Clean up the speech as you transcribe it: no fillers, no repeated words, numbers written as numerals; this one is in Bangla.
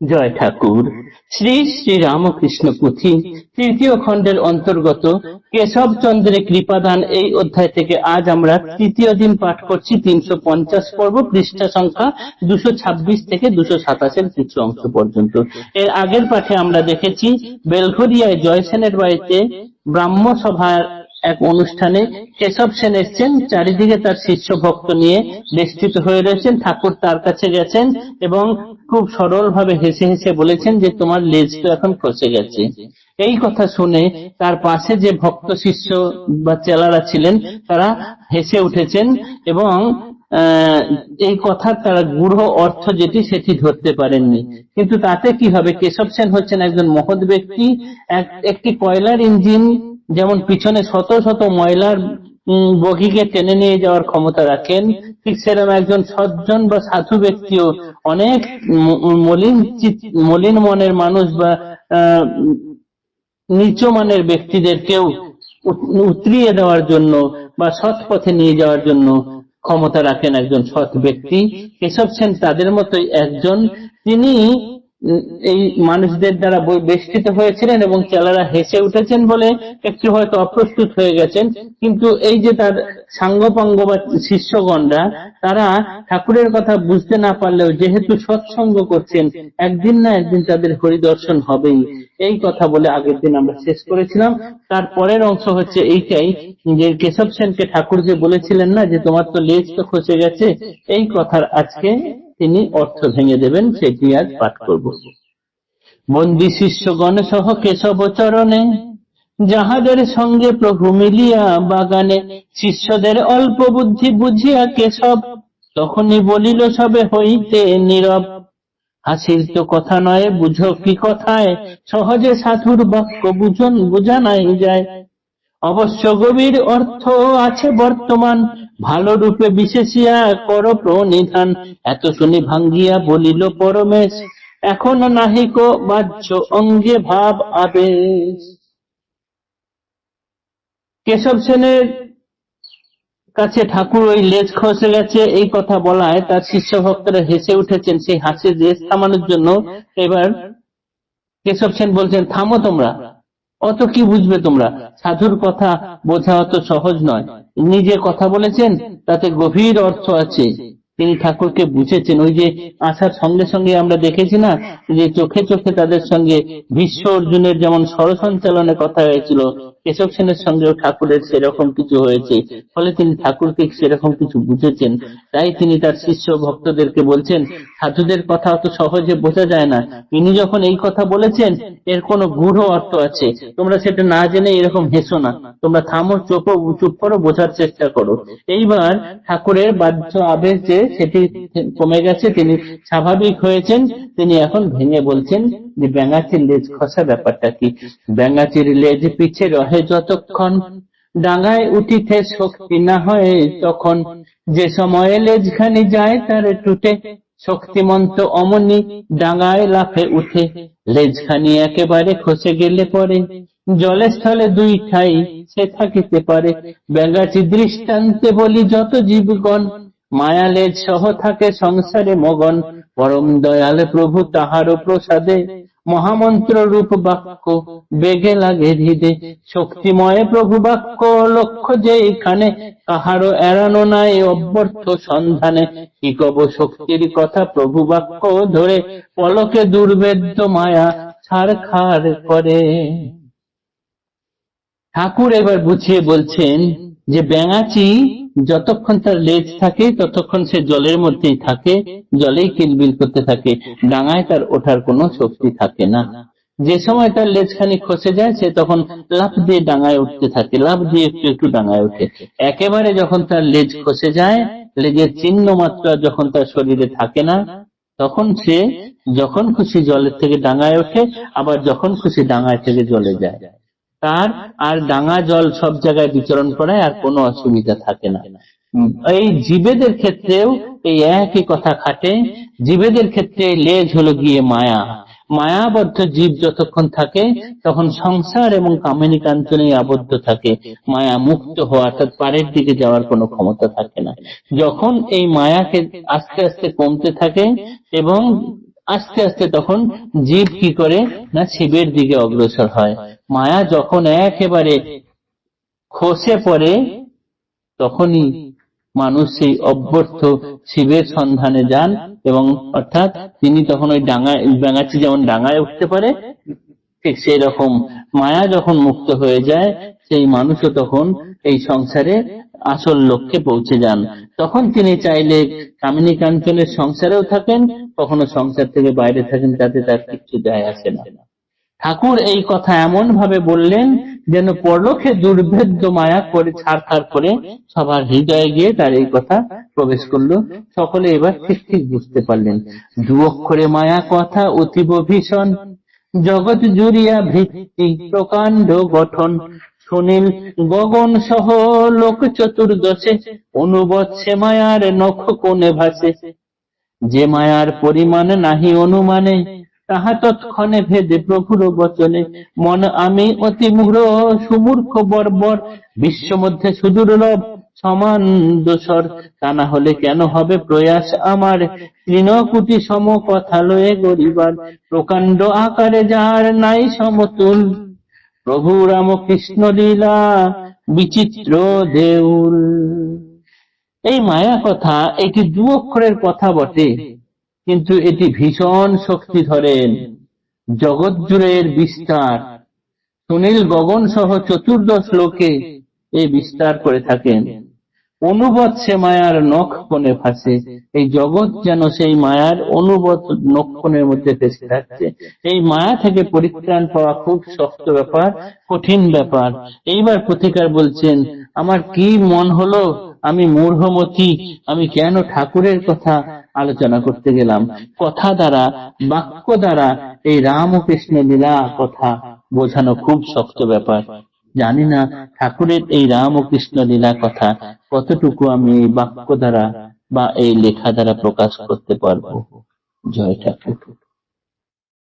জয় ঠাকুর। শ্রী শ্রী রামকৃষ্ণ পুঁথি তৃতীয় খণ্ডের অন্তর্গত কেশব চন্দ্রের কৃপাদান এই অধ্যায় থেকে আজ আমরা তৃতীয় দিন পাঠ করছি 350 পর্ব, পৃষ্ঠা সংখ্যা 226 থেকে 227 কিছু অংশ পর্যন্ত। এর আগের পাঠে আমরা দেখেছি বেলঘরিয়ায় জয়সেনের বাড়িতে ব্রাহ্ম সভার এক অনুষ্ঠানে কেশব সেন এসছেন, চারিদিকে তার শিষ্য ভক্ত নিয়ে বেষ্টিত হয়ে রয়েছেন। ঠাকুর তার কাছে গেছেন এবং খুব সরল ভাবে হেসে হেসে বলেছেন যে তোমার লেজ তো এখন খসে গেছে। এই কথা শুনে তার পাশে যে ভক্ত শিষ্য বা চেলারা ছিলেন তারা হেসে উঠেছেন এবং এই কথার তারা গূঢ় অর্থ যেটি সেটি ধরতে পারেননি। কিন্তু তাতে কি হবে, কেশব সেন হচ্ছেন একজন মহৎ ব্যক্তি। একটি কয়লার ইঞ্জিন যেমন পিছনে শত শত ময়লার বগিকে টেনে নিয়ে যাওয়ার ক্ষমতা রাখেন, ঠিক সেরকম একজন সজ্জন বা সাধু ব্যক্তিও অনেক মলিন মনের মানুষ বা নিচু মানের ব্যক্তিদেরকেও উতরিয়ে দেওয়ার জন্য বা সৎ পথে নিয়ে যাওয়ার জন্য ক্ষমতা রাখেন একজন সৎ ব্যক্তি। কেশব সেন তাদের মতোই একজন। তিনি এই মানুষদের দ্বারা বেষ্টিত হয়েছিলেন এবং চেলারা হেসে উঠেছেন বলে একটু হয়তো অপ্রস্তুত হয়ে গেছেন, কিন্তু এই যে তার সাঙ্গপাঙ্গ বা শিষ্যগণরা তারা ঠাকুরের কথা বুঝতে না পারলেও যেহেতু সৎসঙ্গ করছেন একদিন না একদিন তাদের হরিদর্শন হবেই, এই কথা বলে আগের দিন আমরা শেষ করেছিলাম। তার পরের অংশ হচ্ছে এইটাই যে কেশব সেনকে ঠাকুর যে বলেছিলেন না যে তোমার তো লেজ তো খসে গেছে, এই কথার আজকে তিনি অর্থ ভেঙে দেবেন, সেটি আজ পাঠ করব। বন্দী শিষ্যগণ সহ কেশব চরণে যাহাদের সঙ্গে প্রভু মিলিয়া বাগানে, শিষ্যদের অল্প বুদ্ধি বুঝিয়া কেশব তখনই বলিল সবে হইতে নীরব। হাসির তো কথা নয়, বুঝো কি কথায়, সহজে সাধুর বাক্য বুঝা নাই যায়। অবশ্য গভীর অর্থ আছে বর্তমান, ভালো রূপে বিশেষিয়া কর প্রণিধান। এত শুনি ভাঙ্গিয়া বলিল পরমেশ, এখনো নাহিক বাহ্য অঙ্গে ভাব আবেশ। কেশব সেনের কাছে ঠাকুর ওই লেজ খসে গেছে এই কথা বলায় তার শিষ্য ভক্তরা হেসে উঠেছেন। সেই হাসির রেশ থামানোর জন্য এবার কেশব সেন বলছেন, থামো তোমরা, অত কি বুঝবে তোমরা, সাধুর কথা বোঝা অত সহজ নয়। নিজে কথা বলেছেন, তাতে গভীর অর্থ আছে। তিনি ঠাকুরকে বুঝেছেন। ওই যে আসার সঙ্গে সঙ্গে আমরা দেখেছি না যে চোখে চোখে তাদের সঙ্গে ভীষ্ম অর্জুনের যেমন সরসঞ্চালনে কথা হয়েছিল, কেশব সেনের সঙ্গেও ঠাকুরের সেরকম কিছু হয়েছে। ফলে তিনি ঠাকুরকে সেরকম কিছু বুঝেছেন। তাই তিনি তার শিষ্য ভক্তদেরকে বলছেন, সাধুদের কথা অত সহজে বোঝা যায় না। তিনি যখন এই কথা বলেছেন এর কোনো গূঢ় অর্থ আছে, তোমরা সেটা না জেনে এরকম হেসো না, তোমরা থামো, চুপ করো, বোঝার চেষ্টা করো। এইবার ঠাকুরের বাহ্য আবেশ যে সেটি কমে গেছে, তিনি স্বাভাবিক হয়েছেন। তিনি এখন ভেঙে বলছেন যে ব্যাঙাচির লেজ খসা ব্যাপারটা কি। ব্যাঙাচির লেজ পিছে রহে যতক্ষণ, ডাঙায় উঠিতে শক্তি না হয় তখন। যে সময়ে লেজখানি যায় তার টুটে, শক্তিমন্ত অমনি ডাঙায় লাফে উঠে। লেজখানি একেবারে খসে গেলে পরে, জলে স্থলে দুই ঠাই সে থাকিতে পারে। ব্যাঙাচি দৃষ্টান্তে বলি যত জীবগণ, মায়া লেজ সহ থাকে সংসারে মগন। পরম দয়াল প্রভু তাহারও প্রসাদে, মহামন্ত্র রূপ বাক্য বেগে লাগে হৃদে। শক্তিময় প্রভু বাক্য লক্ষ্য যে এখানে, কাহারও এড়ানো নাই অব্যর্থ সন্ধানে। কি কব শক্তির কথা প্রভু বাক্য ধরে, পলকে দুর্বেদ্য মায়া ছারখার করে। ঠাকুর এবার বুঝিয়ে বলছেন যে ব্যাঙাচি যতক্ষণ তার লেজ থাকে ততক্ষণ সে জলের মধ্যেই থাকে, জলেই কিলবিল করতে থাকে, ডাঙায় তার ওঠার কোনো শক্তি থাকে না। যে সময় তার লেজখানি খসে যায় সে তখন লাফ দিয়ে ডাঙায় উঠতে থাকে, লাফ দিয়ে একটু একটু ডাঙায় ওঠে। একেবারে যখন তার লেজ খসে যায়, লেজের চিহ্ন মাত্রা যখন তার শরীরে থাকে না, তখন সে যখন খুশি জলের থেকে ডাঙায় ওঠে, আবার যখন খুশি ডাঙায় থেকে জলে যায়। তার আর ডাঙা জল সব জায়গায় বিচরণ করায় আর কোনো অসুবিধা থাকে না। এই জীবেদের ক্ষেত্রেও এই একই কথা খাটে। জীবেদের ক্ষেত্রে লেজ হলো গিয়ে মায়া। মায়াবদ্ধ জীব যতক্ষণ থাকে তখন সংসার এবং কামিনী কাঞ্চনে আবদ্ধ থাকে। মায়া মুক্ত হওয়া অর্থাৎ পারের দিকে যাওয়ার কোনো ক্ষমতা থাকে না। যখন এই মায়াকে আস্তে আস্তে কমতে থাকে এবং আস্তে আস্তে তখন জীব কি করে না শিবের দিকে অগ্রসর হয়। মায়া যখন একেবারে খসে পড়ে তখনই মানুষ সেই অভ্যর্থ শিবের সন্ধানে যান, এবং অর্থাৎ তিনি তখন ওই ডাঙায়, ব্যাঙাচি যেমন ডাঙায় উঠতে পারে ঠিক সেই রকম মায়া যখন মুক্ত হয়ে যায় সেই মানুষও তখন এই সংসারে আসল লক্ষ্যে পৌঁছে যান। তখন তিনি চাইলে কামিনী কাঞ্চনের সংসারেও থাকেন, কখনো সংসার থেকে বাইরে থাকেন, তাতে তার কিছু যায় আসে না। ঠাকুর এই কথা এমন ভাবে বললেন যেন পরলোকে দুর্ভেদ্য মায়া করে ছাড়খাড় করে সবার হৃদয়ে গিয়ে তার এই কথা প্রবেশ করলো। সকলে এবার ঠিক ঠিক বুঝতে পারলেন। দু অক্ষরে মায়া কথা অতীব ভীষণ, জগৎ জুড়িয়া ভিত্তি প্রকাণ্ড গঠন, সুনীল গগন সহ লোক চতুর্দশে, অনুবৎসে মায়ার নখ কোণে ভাসে। যে মায়ার পরিমাণ নাহি অনুমানে, তাহা তৎক্ষণে ভেদে প্রভুর বচনে। মন আমি অতি মূঢ় সুমূর্খ বর্বর, বিশ্ব মধ্যে সুদুর্লভ সমান দোসর। তা না হলে কেন হবে প্রয়াস আমার, তৃণকুটি সম কথা লয়ে গরিবার। প্রকাণ্ড আকারে যার নাই সমতুল, প্রভু রামকৃষ্ণ লীলা বিচিত্র দেউল। এই মায়া কথা এটি দু অক্ষরের কথা বটে, কিন্তু এটি ভীষণ শক্তি ধরেন। জগৎ জুড়ে এর বিস্তার, সুনীল গগন সহ চতুর্দশ লোকে এই বিস্তার করে থাকেন। অনুবৎসে মায়ার নখ কোণে ভাসে, এই জগৎ যেন সেই মায়ার অনুবৎ নক্ষণের মধ্যে ভেসে থাকছে। এই মায়া থেকে পরিত্রাণ পাওয়া খুব শক্ত ব্যাপার, কঠিন ব্যাপার। এইবার পথিকার বলছেন, আমার কি মন হলো, আমি মূঢ়মতি, আমি কেন ঠাকুরের কথা আলোচনা করতে গেলাম। কথা দ্বারা, বাক্য দ্বারা এই রাম ও কৃষ্ণ লীলা কথা বোঝানো খুব শক্ত ব্যাপার। জানি না ঠাকুরের এই রাম ও কৃষ্ণ লীলা কথা কতটুকু আমি এই বাক্য দ্বারা বা এই লেখা দ্বারা প্রকাশ করতে পারবো। জয় ঠাকুর।